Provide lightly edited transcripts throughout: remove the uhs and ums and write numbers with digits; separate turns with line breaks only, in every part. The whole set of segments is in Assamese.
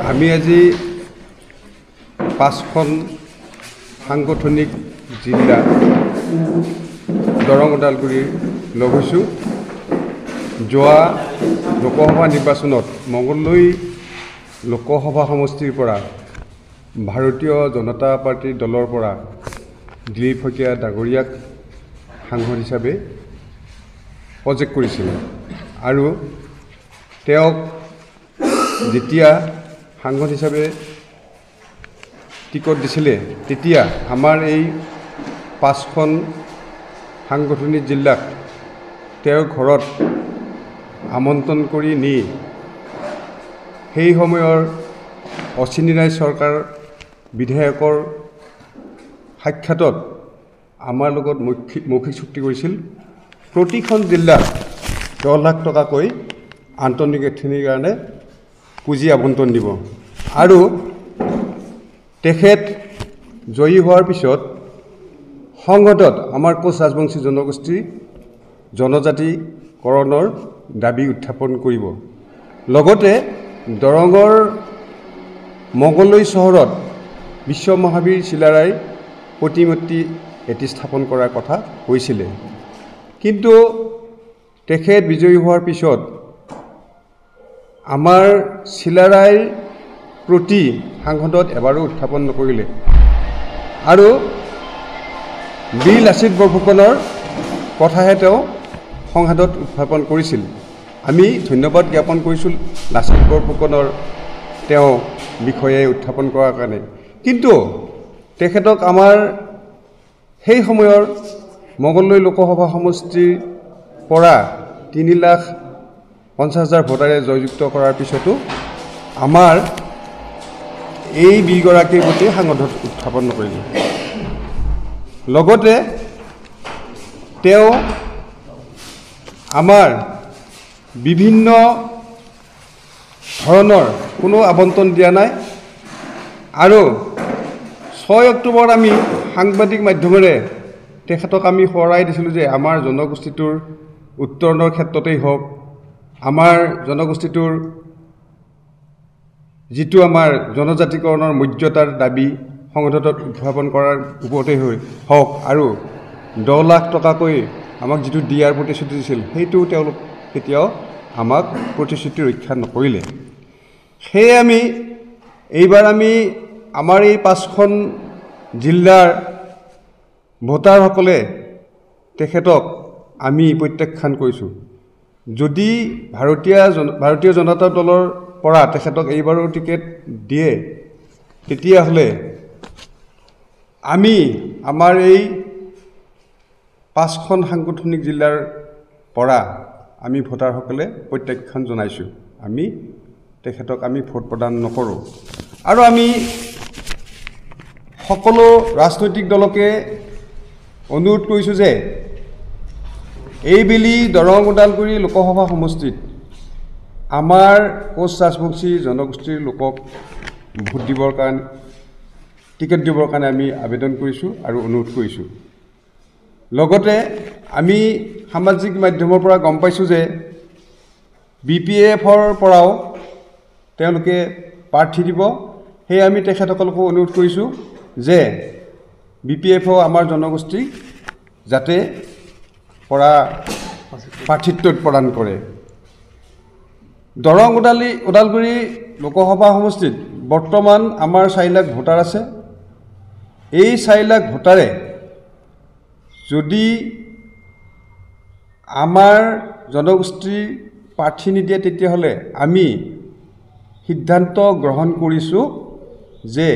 আমি আজি 5খন সাংগঠনিক জিলা দৰং ওদালগুৰিৰ লগ হৈছোঁ। যোৱা লোকসভা নিৰ্বাচনত মংগলদৈ লোকসভা সমষ্টিৰ পৰা ভাৰতীয় জনতা পাৰ্টীৰ দলৰ পৰা দিলীপ শইকীয়া ডাঙৰীয়াক সাংসদ হিচাপে প্ৰজেক্ট কৰিছিল আৰু তেওঁক যেতিয়া সাংসদ হিচাপে টিকট দিছিলে তেতিয়া আমাৰ এই 5খন সাংগঠনিক জিলাক তেওঁৰ ঘৰত আমন্ত্ৰণ কৰি নি সেই সময়ৰ অশ্বিনী ৰায় চৰকাৰ বিধায়কৰ সাক্ষাতত আমাৰ লগত মৌখিক চুক্তি কৰিছিল। প্ৰতিখন জিলাত 10 লাখ টকাকৈ আন্তঃনিক গাঁথনিৰ কাৰণে পুঁজি আবণ্টন দিব আৰু তেখেত জয়ী হোৱাৰ পিছত সংসদত আমাৰ কোচ ৰাজবংশী জনগোষ্ঠীৰ জনজাতিকৰণৰ দাবী উত্থাপন কৰিব। লগতে দৰঙৰ মংগলদৈ চহৰত বিশ্ব মহাবীৰ চিলাৰায় প্ৰতিমূৰ্তি এটি স্থাপন কৰাৰ কথা কৈছিলে, কিন্তু তেখেত বিজয়ী হোৱাৰ পিছত আমাৰ চিলাৰায়ৰ প্ৰতি সাংসদত এবাৰো উত্থাপন নকৰিলে আৰু বীৰ লাচিত বৰফুকনৰ কথাহে তেওঁ সংসদত উত্থাপন কৰিছিল। আমি ধন্যবাদ জ্ঞাপন কৰিছোঁ লাচিত বৰফুকনৰ তেওঁ বিষয়ে উত্থাপন কৰাৰ কাৰণে, কিন্তু তেখেতক আমাৰ সেই সময়ৰ মংগলদৈ লোকসভা সমষ্টিৰ পৰা 3,50,000 ভোটাৰে জয়যুক্ত কৰাৰ পিছতো আমাৰ এই বীৰগৰাকীৰ প্ৰতি সাংসদত উত্থাপন নকৰিলে। লগতে তেওঁ আমাৰ বিভিন্ন ধৰণৰ কোনো আবণ্টন দিয়া নাই আৰু 6 অক্টোবৰত আমি সাংবাদিক মাধ্যমেৰে তেখেতক আমি সোঁৱৰাই দিছিলোঁ যে আমাৰ জনগোষ্ঠীটোৰ উত্তৰণৰ ক্ষেত্ৰতেই হওক, আমাৰ জনগোষ্ঠীটোৰ যিটো আমাৰ জনজাতিকৰণৰ মৰ্যাদাৰ দাবী সংসদত উত্থাপন কৰাৰ ওপৰতেই হওক আৰু 10 লাখ টকাকৈ আমাক যিটো দিয়াৰ প্ৰতিশ্ৰুতি দিছিল সেইটো তেওঁলোক কেতিয়াও আমাক প্ৰতিশ্ৰুতি ৰক্ষা নকৰিলে। সেয়ে এইবাৰ আমাৰ এই 5খন জিলাৰ ভোটাৰসকলে তেখেতক আমি প্ৰত্যাখ্যান কৰিছোঁ। যদি ভাৰতীয় জনতা দলৰ পৰা তেখেতক এইবাৰো টিকেট দিয়ে তেতিয়াহ'লে আমি আমাৰ এই 5খন সাংগঠনিক জিলাৰ পৰা আমি ভোটাৰসকলে প্ৰত্যাখ্যান জনাইছোঁ। আমি তেখেতক ভোট প্ৰদান নকৰোঁ আৰু আমি সকলো ৰাজনৈতিক দলকে অনুৰোধ কৰিছোঁ যে এইবেলি দৰং ওদালগুৰি লোকসভা সমষ্টিত আমাৰ কোচ ৰাজবংশী জনগোষ্ঠীৰ লোকক ভোট দিবৰ কাৰণে টিকেট দিবৰ কাৰণে আমি আবেদন কৰিছোঁ আৰু অনুৰোধ কৰিছোঁ। লগতে আমি সামাজিক মাধ্যমৰ পৰা গম পাইছোঁ যে BPFৰ পৰাও তেওঁলোকে প্ৰাৰ্থী দিব। সেয়ে আমি তেখেতসকলকো অনুৰোধ কৰিছোঁ যে BPFও আমাৰ জনগোষ্ঠীক যাতে প্ৰাৰ্থিত্ব প্ৰদান কৰে। দৰং ওদালগুৰি লোকসভা সমষ্টিত বৰ্তমান আমাৰ 4 লাখ ভোটাৰ আছে। এই 4 লাখ ভোটাৰে যদি আমাৰ জনগোষ্ঠীৰ প্ৰাৰ্থী নিদিয়ে তেতিয়াহ'লে আমি সিদ্ধান্ত গ্ৰহণ কৰিছোঁ যে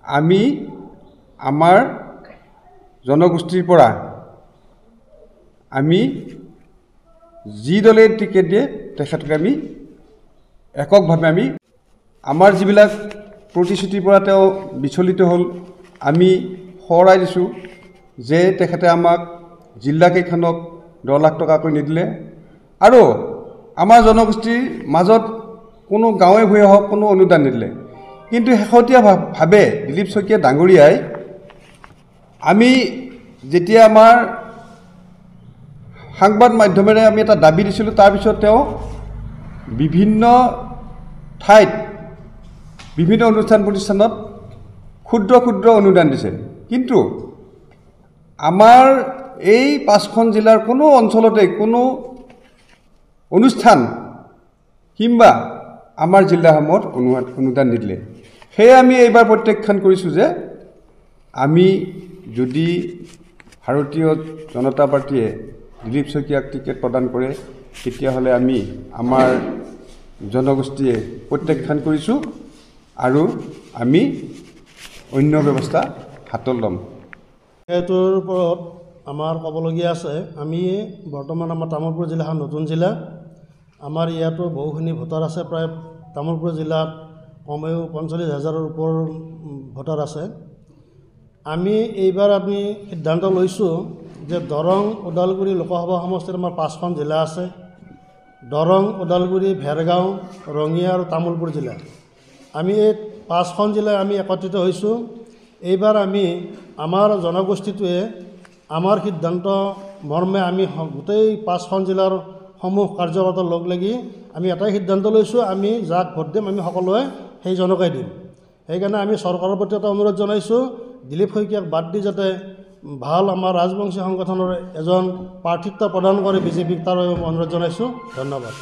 আমি আমাৰ জনগোষ্ঠীৰ পৰা আমি যি দলে টিকেট দিয়ে তেখেতক আমি এককভাৱে আমাৰ যিবিলাক প্ৰতিশ্ৰুতিৰ পৰা তেওঁ বিচলিত হ'ল আমি সোঁৱৰাই দিছোঁ যে তেখেতে আমাক জিলাকেইখনক 10 লাখ টকাকৈ নিদিলে আৰু আমাৰ জনগোষ্ঠীৰ মাজত কোনো গাঁৱে ভূঞে হওক কোনো অনুদান নিদিলে। কিন্তু শেহতীয়াভাৱে দিলীপ শইকীয়া ডাঙৰীয়াই আমি যেতিয়া আমাৰ সংবাদ মাধ্যমেৰে আমি এটা দাবী দিছিলোঁ, তাৰপিছত তেওঁ বিভিন্ন ঠাইত বিভিন্ন অনুষ্ঠান প্ৰতিষ্ঠানত ক্ষুদ্ৰ ক্ষুদ্ৰ অনুদান দিছে কিন্তু আমাৰ এই 5খন জিলাৰ কোনো অঞ্চলতে কোনো অনুষ্ঠান কিংবা আমাৰ জিলাসমূহত অনুদান নিদিলে সেয়ে আমি এইবাৰ প্ৰত্যাখ্যান কৰিছোঁ যে আমি যদি ভাৰতীয় জনতা পাৰ্টিয়ে দিলীপ শইকীয়াক টিকেট প্ৰদান কৰে তেতিয়াহ'লে আমি আমাৰ জনগোষ্ঠীয়ে প্ৰত্যাখ্যান কৰিছোঁ আৰু আমি অন্য ব্যৱস্থা হাতত ল'ম।
এইটোৰ ওপৰত আমাৰ ক'বলগীয়া আছে আমি বৰ্তমান আমাৰ তামোলপুৰ জিলাখন নতুন জিলা আমাৰ ইয়াতো বহুখিনি ভোটাৰ আছে প্ৰায় তামোলপুৰ জিলাত কমেও 45,000ৰ ওপৰ ভোটাৰ আছে আমি এইবাৰ আমি সিদ্ধান্ত লৈছোঁ যে দৰং ওদালগুৰি লোকসভা সমষ্টিত আমাৰ 5খন জিলা আছে দৰং ওদালগুৰি ভেৰগাঁও ৰঙিয়া আৰু তামোলপুৰ জিলা আমি এই 5খন জিলাই আমি একত্ৰিত হৈছোঁ এইবাৰ আমি আমাৰ জনগোষ্ঠীটোৱে আমাৰ সিদ্ধান্ত মৰ্মে আমি গোটেই 5খন জিলাৰ সমূহ কাৰ্যকৰ্তাৰ লগ লাগি আমি এটাই সিদ্ধান্ত লৈছোঁ আমি যাক ভোট দিম আমি সকলোৱে সেইজনকেই দিম সেইকাৰণে আমি চৰকাৰৰ প্ৰতি এটা অনুৰোধ জনাইছোঁ দিলীপ শইকীয়াক বাদ দি যাতে ভাল আমাৰ ৰাজবংশী সংগঠনৰ এজন প্ৰাৰ্থিত্ব প্ৰদান কৰে বিজেপিক তাৰ অনুৰোধ জনাইছোঁ ধন্যবাদ।